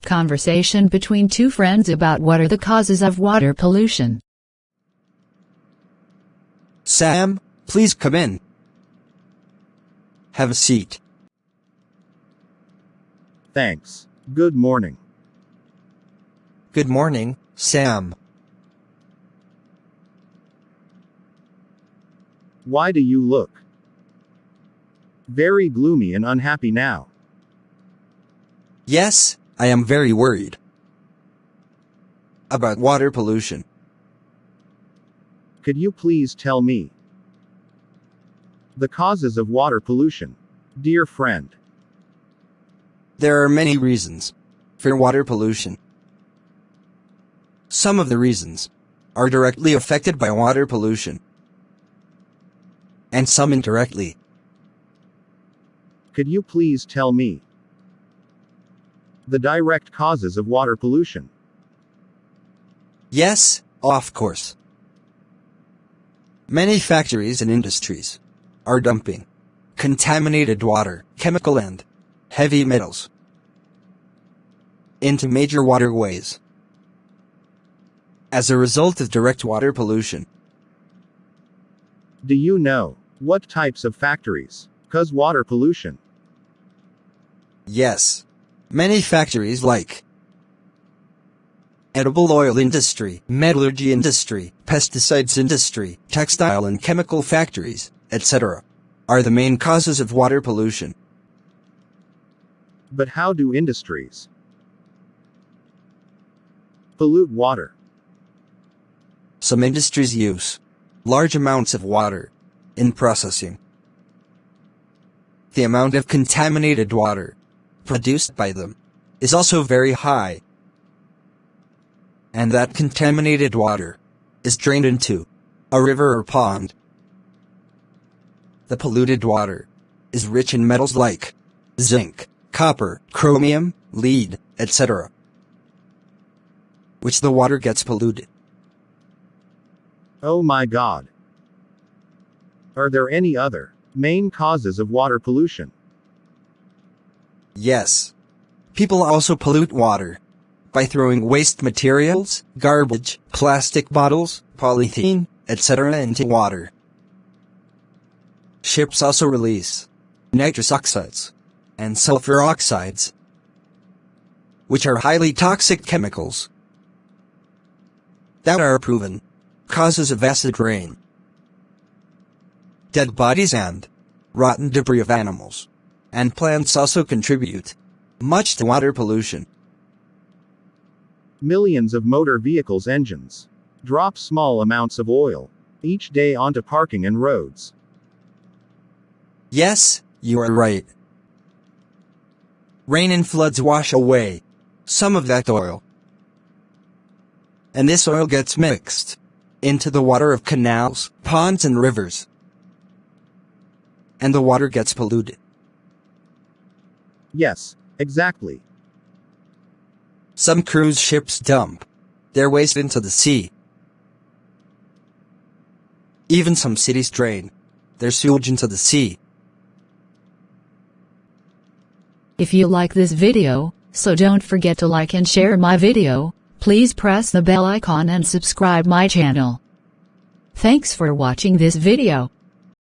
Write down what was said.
Conversation between two friends about what are the causes of water pollution. Sam, please come in. Have a seat. Thanks. Good morning. Good morning, Sam. Why do you look very gloomy and unhappy now? Yes, I am very worried about water pollution. Could you please tell me the causes of water pollution, dear friend? There are many reasons for water pollution. Some of the reasons are directly affected by water pollution, and some indirectly. Could you please tell me the direct causes of water pollution? Yes, of course. Many factories and industries are dumping contaminated water, chemical and heavy metals into major waterways. As a result of direct water pollution. Do you know what types of factories cause water pollution? Yes. Many factories like edible oil industry, metallurgy industry, pesticides industry, textile and chemical factories, etc., are the main causes of water pollution. But how do industries pollute water? Some industries use large amounts of water in processing. The amount of contaminated water produced by them is also very high. And that contaminated water is drained into a river or pond. The polluted water is rich in metals like zinc, copper, chromium, lead, etc., which the water gets polluted. Oh my God. Are there any other main causes of water pollution? Yes. People also pollute water by throwing waste materials, garbage, plastic bottles, polythene, etc. into water. Ships also release nitrous oxides and sulfur oxides, which are highly toxic chemicals that are proven causes of acid rain. Dead bodies and rotten debris of animals and plants also contribute much to water pollution. Millions of motor vehicles' engines drop small amounts of oil each day onto parking and roads. Yes, you are right. Rain and floods wash away some of that oil. And this oil gets mixed into the water of canals, ponds and rivers. And the water gets polluted. Yes, exactly. Some cruise ships dump their waste into the sea. Even some cities drain their sewage into the sea. If you like this video, so don't forget to like and share my video. Please press the bell icon and subscribe my channel. Thanks for watching this video.